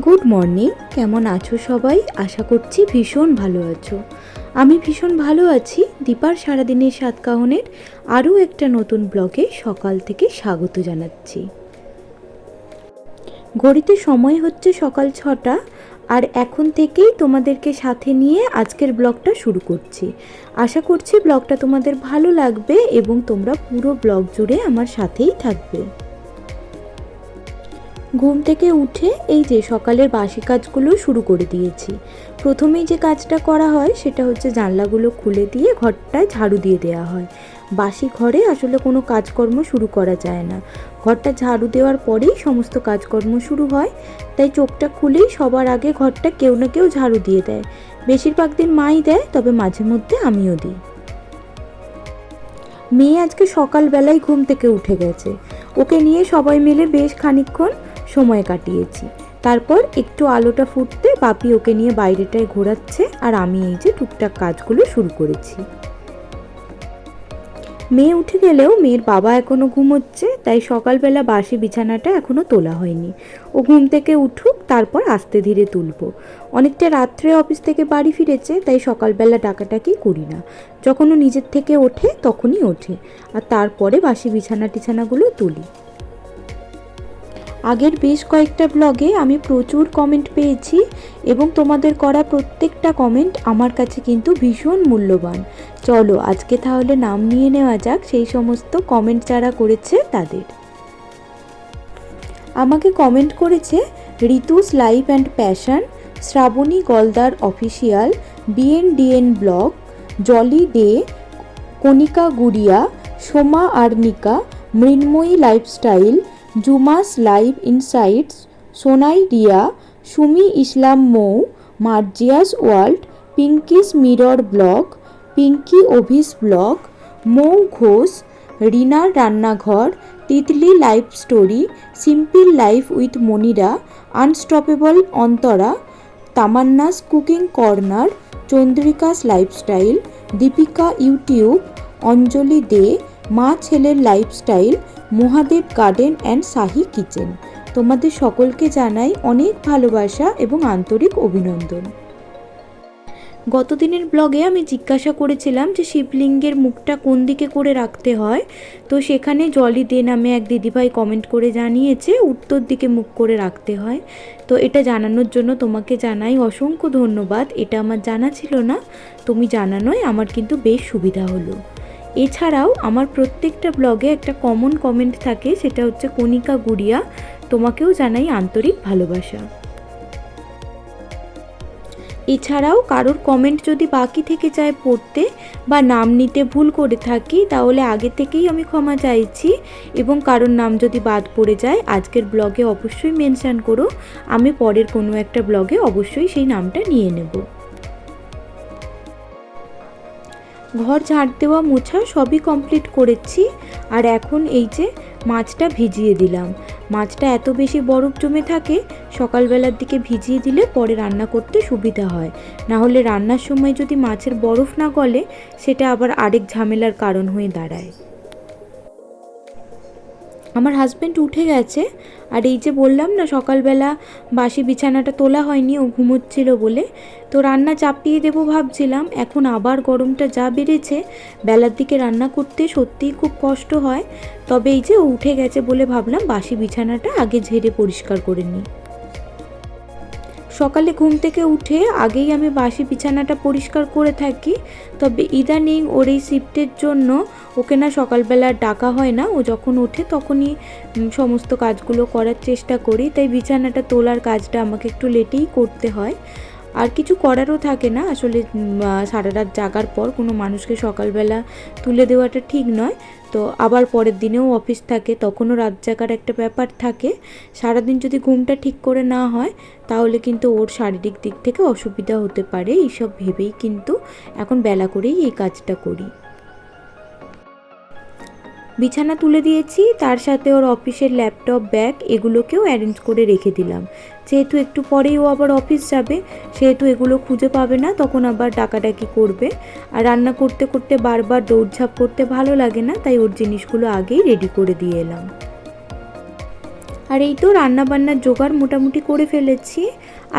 Good morning. কেমন আছো সবাই? আশা করছি ভীষণ ভালো আছো। আমি ভীষণ ভালো আছি। দীপার সারাদিনের সাতকাহনের আরও একটা নতুন ব্লগে সকাল থেকে স্বাগত জানাচ্ছি। ঘড়িতে সময় হচ্ছে সকাল 6টা, আর এখন থেকেই তোমাদেরকে সাথে নিয়ে আজকের ব্লগটা শুরু করছি। আশা করছি ব্লগটা তোমাদের ভালো লাগবে এবং তোমরা পুরো ব্লগ জুড়ে আমার সাথেই থাকবে। ঘুম থেকে উঠে এই যে সকালের বাসি কাজগুলো শুরু করে দিয়েছি। প্রথমেই যে কাজটা করা হয় সেটা হচ্ছে জানলাগুলো খুলে দিয়ে ঘরটায় ঝাড়ু দিয়ে দেওয়া হয়। বাসি ঘরে আসলে কোনো কাজকর্ম শুরু করা যায় না। ঘরটা ঝাড়ু দেওয়ার পরেই সমস্ত কাজকর্ম শুরু হয়, তাই চোখটা খুলেই সবার আগে ঘরটা কেউ না কেউ ঝাড়ু দিয়ে দেয়। বেশিরভাগ দিন মাই দেয়, তবে মাঝে মধ্যে আমিও দিই। মেয়ে আজকে সকালবেলায় ঘুম থেকে উঠে গেছে। ওকে নিয়ে সবাই মিলে বেশ খানিকক্ষণ সময় কাটিয়েছি। তারপর একটু আলোটা ফুটতে বাপি ওকে নিয়ে বাইরেটায় ঘোরাচ্ছে, আর আমি এই যে টুকটাক কাজগুলো শুরু করেছি। মেয়ে উঠে গেলেও মেয়ের বাবা এখনও ঘুমোচ্ছে, তাই সকালবেলা বাসি বিছানাটা এখনও তোলা হয়নি। ও ঘুম থেকে উঠুক, তারপর আস্তে ধীরে তুলবো। অনেকটা রাত্রে অফিস থেকে বাড়ি ফিরেছে, তাই সকালবেলা ডাকাটাকি করি না। যখন ও নিজের থেকে ওঠে তখনই ওঠে, আর তারপরে বাসি বিছানাগুলো তুলি। আগের বেশ কয়েকটা ব্লগে আমি প্রচুর কমেন্ট পেয়েছি এবং তোমাদের করা প্রত্যেকটা কমেন্ট আমার কাছে কিন্তু ভীষণ মূল্যবান। চলো আজকে তাহলে নাম নিয়ে নেওয়া যাক সেই সমস্ত কমেন্ট যারা করেছে তাদের। আমাকে কমেন্ট করেছে Ritu's life and passion, Srabani Goldar official, BNDN blog, Jolly De, Kanika Gudiya, Soma Arnika, Mrinmoyee lifestyle, Juma's live insights, Sonai Riya, Sumi Islam Mou, Marzia's world, Pinky's mirror blog, Pinky Abhi's blog, Mou Ghosh, রিনার রান্নাঘর, Titli life story, simple life with Monira, unstoppable Antara, Tamanna's cooking corner, Chandrika's lifestyle, Deepika YouTube, Anjali De, মা ছেলের lifestyle, Mahadev garden and Shahi kitchen. তোমাদের সকলকে জানাই অনেক ভালোবাসা এবং আন্তরিক অভিনন্দন। গতদিনের ব্লগে আমি জিজ্ঞাসা করেছিলাম যে শিবলিঙ্গের মুখটা কোন দিকে করে রাখতে হয়, তো সেখানে জলি দে নামে এক দিদিভাই কমেন্ট করে জানিয়েছে উত্তর দিকে মুখ করে রাখতে হয়। তো এটা জানানোর জন্য তোমাকে জানাই অসংখ্য ধন্যবাদ। এটা আমার জানা ছিল না, তুমি জানানোয় আমার কিন্তু বেশ সুবিধা হলো। এছাড়াও আমার প্রত্যেকটা ব্লগে একটা কমন কমেন্ট থাকে, সেটা হচ্ছে কণিকা গুড়িয়া। তোমাকেও জানাই আন্তরিক ভালোবাসা। এছাড়াও কারোর কমেন্ট যদি বাকি থেকে যায় পড়তে বা নাম নিতে ভুল করে থাকি, তাহলে আগে থেকেই আমি ক্ষমা চাইছি, এবং কারোর নাম যদি বাদ পড়ে যায় আজকের ব্লগে অবশ্যই মেনশন করো। আমি পরের কোনো একটা ব্লগে অবশ্যই সেই নামটা নিয়ে নেব। ঘর ঝাড় দেওয়া মোছা সবই কমপ্লিট করেছি, আর এখন এই যে মাছটা ভিজিয়ে দিলাম। মাছটা এত বেশি বরফ জমে থাকে, সকালবেলার দিকে ভিজিয়ে দিলে পরে রান্না করতে সুবিধা হয়। না হলে রান্নার সময় যদি মাছের বরফ না গলে, সেটা আবার আরেক ঝামেলার কারণ হয়ে দাঁড়ায়। আমার হাজব্যান্ড উঠে গেছে, আর এই যে বললাম না সকালবেলা বাসি বিছানাটা তোলা হয়নি, ও ঘুমোচ্ছিল বলে, তো রান্না চাপিয়ে দেবো ভাবছিলাম। এখন আবার গরমটা যা বেড়েছে, বেলার দিকে রান্না করতে সত্যিই খুব কষ্ট হয়। তবে এই যে ও উঠে গেছে বলে ভাবলাম বাসি বিছানাটা আগে ঝেড়ে পরিষ্কার করে নিই। সকালে ঘুম থেকে উঠে আগেই আমি বাসি বিছানাটা পরিষ্কার করে থাকি, তবে ইদানিং ওর এই শিফটের জন্য ওকে না সকালবেলা ডাকা হয় না, ও যখন ওঠে তখনই সমস্ত কাজগুলো করার চেষ্টা করি, তাই বিছানাটা তোলার কাজটা আমাকে একটু লেটেই করতে হয়। আর কিছু করারও থাকে না আসলে, সারা রাত জাগার পর কোনো মানুষকে সকালবেলা তুলে দেওয়াটা ঠিক নয়। তো আবার পরের দিনেও অফিস থাকে, তখনও রাত জাগার একটা ব্যাপার থাকে। সারাদিন যদি ঘুমটা ঠিক করে না হয়, তাহলে কিন্তু ওর শারীরিক দিক থেকে অসুবিধা হতে পারে। এইসব ভেবেই কিন্তু এখন বেলা করেই এই কাজটা করি। বিছানা তুলে দিয়েছি, তার সাথে ওর অফিসের ল্যাপটপ, ব্যাগ এগুলোকেও অ্যারেঞ্জ করে রেখে দিলাম। যেহেতু একটু পরেই ও আবার অফিস যাবে, সেহেতু এগুলো খুঁজে পাবে না, তখন আবার ডাকাডাকি করবে। আর রান্না করতে করতে বারবার দৌড়ঝাঁপ করতে ভালো লাগে না, তাই ওর জিনিসগুলো আগেই রেডি করে দিয়ে এলাম। আর এই তো রান্না বান্নার জোগাড় মোটামুটি করে ফেলেছি।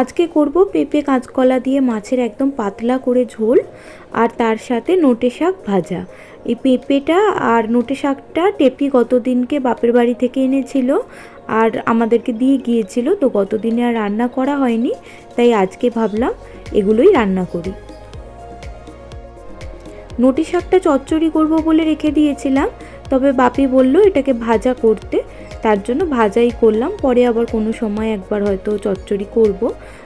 আজকে করব পেঁপে কাঁচকলা দিয়ে মাছের একদম পাতলা করে ঝোল, আর তার সাথে নোটে শাক ভাজা। এই পেঁপেটা আর নোটে শাকটা টেপি গতদিনকে বাপের বাড়ি থেকে এনেছিল আর আমাদেরকে দিয়ে গিয়েছিল, তো গতদিনে আর রান্না করা হয়নি, তাই আজকে ভাবলাম এগুলোই রান্না করি। নোটে শাকটা চচ্চড়ি করব বলে রেখে দিয়েছিলাম, তবে বাপি বলল এটাকে ভাজা করতে, তার জন্য ভাজাই করলাম। পরে আবার কোনো সময় একবার হয়তো চচ্চড়ি করব।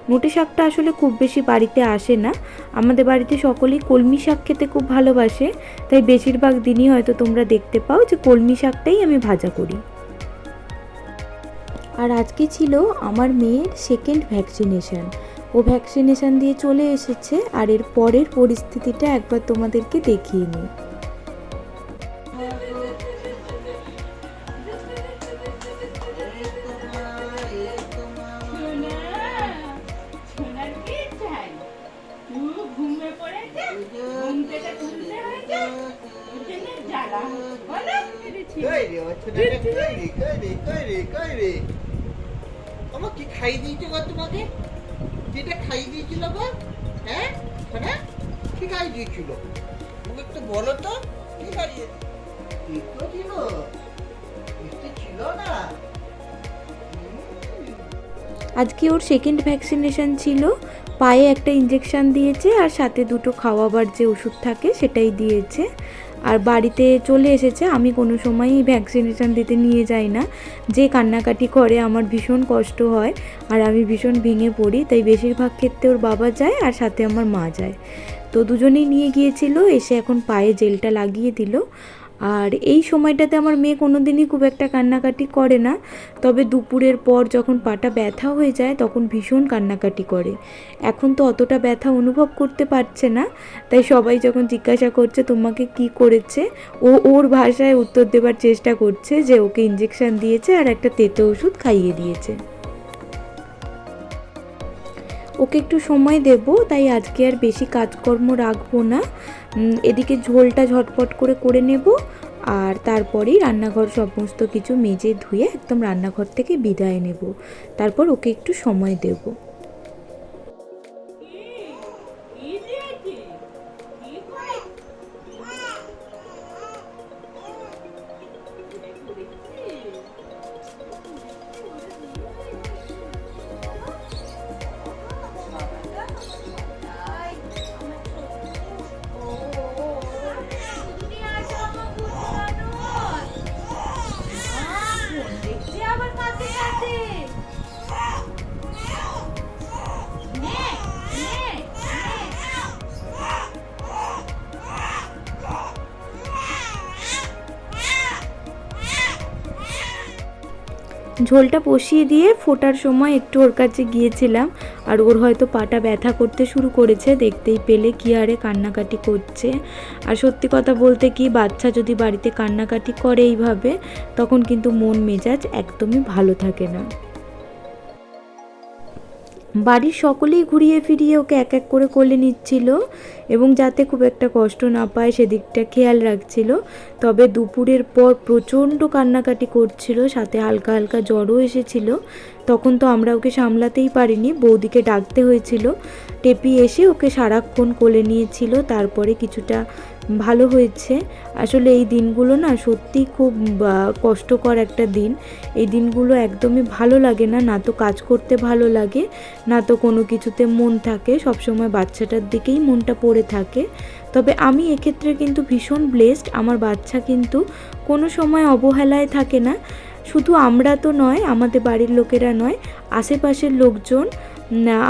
নোটে শাকটা আসলে খুব বেশি বাড়িতে আসে না, আমাদের বাড়িতে সকলেই কলমি শাক খেতে খুব ভালোবাসে, তাই বেশিরভাগ দিনই হয়তো তোমরা দেখতে পাও যে কলমি শাকটাই আমি ভাজা করি। আর আজকে ছিল আমার মেয়ের সেকেন্ড ভ্যাকসিনেশন। ও ভ্যাকসিনেশন দিয়ে চলে এসেছে, আর এর পরের পরিস্থিতিটা একবার তোমাদেরকে দেখিয়ে নিই। কি খাইয়ে দিয়েছো গো তোমাকে? যেটা খাইয়ে দিয়েছিল গো? হ্যাঁ হ্যাঁ, কি খাইয়ে দিয়েছিল? তুমি একটু বলো তো, কি খাইয়ে ছিল? মিষ্টি ছিল না? আজকে ওর সেকেন্ড ভ্যাকসিনেশন ছিল, পায়ে একটা ইঞ্জেকশন দিয়েছে আর সাথে দুটো খাওয়াবার যে ওষুধ থাকে সেটাই দিয়েছে। আর বাড়িতে চলে এসেছে। আমি কোনো সময়ই ভ্যাকসিনেশন দিতে নিয়ে যাই না, যে কান্নাকাটি করে আমার ভীষণ কষ্ট হয় আর আমি ভীষণ ভেঙে পড়ি, তাই বেশিরভাগ ক্ষেত্রে ওর বাবা যায় আর সাথে আমার মা যায়। তো দুজনেই নিয়ে গিয়েছিল, এসে এখন পায়ে জেলটা লাগিয়ে দিল। আর এই সময়টাতে আমার মেয়ে কোনো দিনই খুব একটা কান্নাকাটি করে না, তবে দুপুরের পর যখন পাটা ব্যথা হয়ে যায় তখন ভীষণ কান্নাকাটি করে। এখন তো অতটা ব্যথা অনুভব করতে পারছে না, তাই সবাই যখন জিজ্ঞাসা করছে তোমাকে কি করেছে, ও ওর ভাষায় উত্তর দেবার চেষ্টা করছে যে ওকে ইঞ্জেকশন দিয়েছে আর একটা তেতো ওষুধ খাইয়ে দিয়েছে। ওকে একটু সময় দেব, তাই আজকে আর বেশি কাজকর্ম রাখবো না। এদিকে ঝোলটা ঝটপট করে নেব, আর তারপরেই রান্নাঘর সমস্ত কিছু মেজে ধুয়ে একদম রান্নাঘর থেকে বিদায় নেব। তারপর ওকে একটু সময় দেব। ঝোলটা বসিয়ে দিয়ে ফোটার সময় একটু ওর কাছে গিয়েছিলাম, আর ওর হয়তো পাটা ব্যথা করতে শুরু করেছে, দেখতেই পেলে কি হারে কান্নাকাটি করছে। আর সত্যি কথা বলতে কি, বাচ্চা যদি বাড়িতে কান্নাকাটি করে এইভাবে, তখন কিন্তু মন মেজাজ একদমই ভালো থাকে না। বাড়ির সকলেই ঘুরিয়ে ফিরিয়ে ওকে এক এক করে কোলে নিচ্ছিল এবং যাতে খুব একটা কষ্ট না পায় সেদিকটা খেয়াল রাখছিল। তবে দুপুরের পর প্রচণ্ড কান্নাকাটি করছিল, সাথে হালকা হালকা জ্বরও এসেছিল। তখন তো আমরা ওকে সামলাতেই পারিনি, বৌদিকে ডাকতে হয়েছিল। টেপি এসে ওকে সারাক্ষণ কোলে নিয়েছিল, তারপরে কিছুটা ভালো হয়েছে। আসলে এই দিনগুলো না সত্যিই খুব কষ্টকর একটা দিন। এই দিনগুলো একদমই ভালো লাগে না, না তো কাজ করতে ভালো লাগে, না তো কোনো কিছুতে মন থাকে, সবসময় বাচ্চাটার দিকেই মনটা পড়ে থাকে। তবে আমি এক্ষেত্রে কিন্তু ভীষণ ব্লেসড, আমার বাচ্চা কিন্তু কোনো সময় অবহেলায় থাকে না। শুধু আমরা তো নয়, আমাদের বাড়ির লোকেরা নয়, আশেপাশের লোকজন,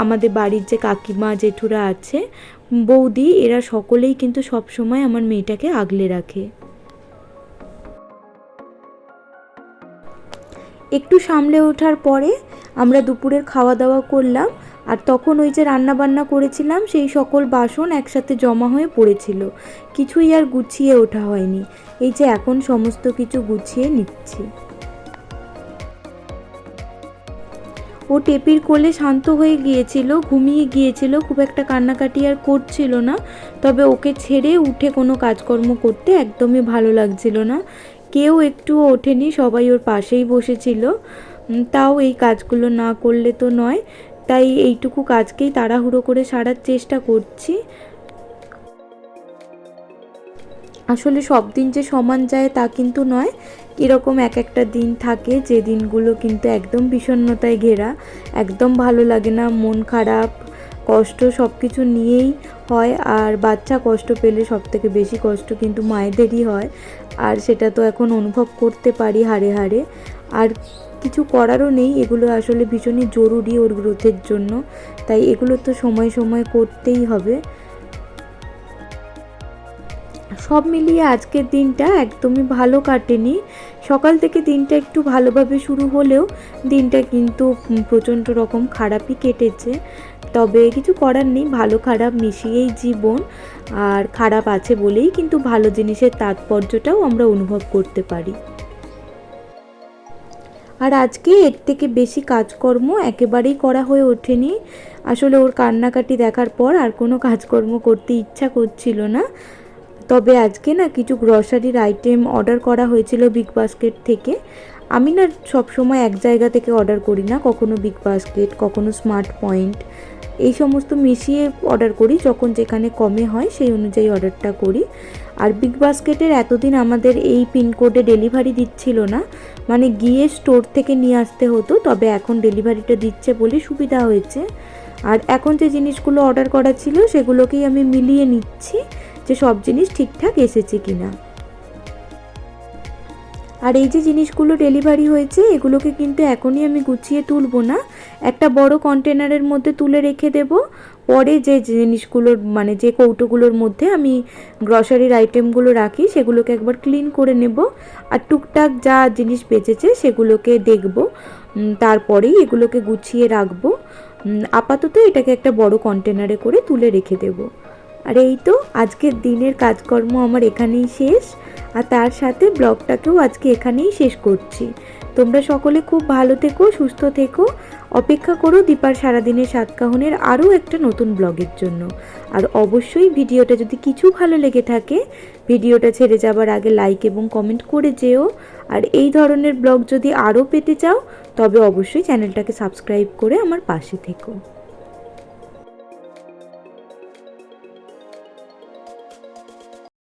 আমাদের বাড়ির যে কাকিমা জেঠুরা আছে, বৌদি, এরা সকলেই কিন্তু সব সময় আমার মেয়েটাকে আগলে রাখে। একটু সামলে ওঠার পরে আমরা দুপুরের খাওয়া দাওয়া করলাম, আর তখন ওই যে রান্না বান্না করেছিলাম সেই সকল বাসন একসাথে জমা হয়ে পড়েছিল, কিছুই আর গুছিয়ে ওঠা হয়নি। এই যে এখন সমস্ত কিছু গুছিয়ে নিচ্ছি। ও টেপির কোলে শান্ত হয়ে গিয়েছিল, ঘুমিয়ে গিয়েছিল, খুব একটা কান্নাকাটি আর করছিল না। তবে ওকে ছেড়ে উঠে কোনো কাজকর্ম করতে একদমই ভালো লাগছিল না। কেউ একটু ওঠেনি, সবাই ওর পাশেই বসেছিল। তাও এই কাজগুলো না করলে তো নয়, তাই এইটুকু কাজকেই তাড়াহুড়ো করে সারার চেষ্টা করছি। আসলে সব দিন যে সমান যায় তা কিন্তু নয়, এরকম এক একটা দিন থাকে যে দিনগুলো কিন্তু একদম বিষণ্ণতায় ঘেরা, একদম ভালো লাগে না, মন খারাপ, কষ্ট সব কিছু নিয়েই হয়। আর বাচ্চা কষ্ট পেলে সব থেকে বেশি কষ্ট কিন্তু মায়েদেরই হয়, আর সেটা তো এখন অনুভব করতে পারি হাড়ে হাড়ে। আর কিছু করারও নেই, এগুলো আসলে ভীষণই জরুরি ওর গ্রোথের জন্য, তাই এগুলো তো সময় সময় করতেই হবে। সব মিলিয়ে আজকের দিনটা একদমই ভালো কাটেনি। সকাল থেকে দিনটা একটু ভালোভাবে শুরু হলেও দিনটা কিন্তু প্রচণ্ড রকম খারাপই কেটেছে। তবে কিছু করার নেই, ভালো খারাপ মিশিয়েই জীবন, আর খারাপ আছে বলেই কিন্তু ভালো জিনিসের তাৎপর্যটাও আমরা অনুভব করতে পারি। আর আজকে এর থেকে বেশি কাজকর্ম একেবারেই করা হয়ে ওঠেনি। আসলে ওর কান্নাকাটি দেখার পর আর কোনো কাজকর্ম করতে ইচ্ছা করছিল না। তবে আজকে না কিছু গ্রসারির আইটেম অর্ডার করা হয়েছিল বিগ বাস্কেট থেকে। আমি না সবসময় এক জায়গা থেকে অর্ডার করি না, কখনো বিগ বাস্কেট, কখনো স্মার্ট পয়েন্ট, এই সমস্ত মিশিয়ে অর্ডার করি। যখন যেখানে কমে হয় সেই অনুযায়ী অর্ডারটা করি। আর বিগ বাস্কেটের এতদিন আমাদের এই পিনকোডে ডেলিভারি দিচ্ছিল না, মানে গিয়ে স্টোর থেকে নিয়ে আসতে হতো, তবে এখন ডেলিভারিটা দিচ্ছে বলে সুবিধা হয়েছে। আর এখন যে জিনিসগুলো অর্ডার করা ছিল সেগুলোকেই আমি মিলিয়ে নিচ্ছি যে সব জিনিস ঠিকঠাক এসেছে কিনা। আর এই যে জিনিসগুলো ডেলিভারি হয়েছে এগুলোকে কিন্তু এখনই আমি গুছিয়ে তুলবো না, একটা বড় কন্টেনারের মধ্যে তুলে রেখে দেব। পরে যে জিনিসগুলোর মানে যে কৌটোগুলোর মধ্যে আমি গ্রসারির আইটেমগুলো রাখি সেগুলোকে একবার ক্লিন করে নেব, আর টুকটাক যা জিনিস বেঁচেছে সেগুলোকে দেখব, তারপরেই এগুলোকে গুছিয়ে রাখবো। আপাতত এটাকে একটা বড় কন্টেনারে করে তুলে রেখে দেব। আর এই তো আজকের দিনের কাজকর্ম আমার এখানেই শেষ, আর তার সাথে ব্লগটাকেও আজকে এখানেই শেষ করছি। তোমরা সকলে খুব ভালো থেকো, সুস্থ থেকো। অপেক্ষা করো দীপার সারাদিনের সাতকাহনের আরও একটা নতুন ব্লগের জন্য। আর অবশ্যই ভিডিওটা যদি কিছু ভালো লেগে থাকে ভিডিওটা ছেড়ে যাবার আগে লাইক এবং কমেন্ট করে যেও। আর এই ধরনের ব্লগ যদি আরও পেতে চাও তবে অবশ্যই চ্যানেলটাকে সাবস্ক্রাইব করে আমার পাশে থেকো।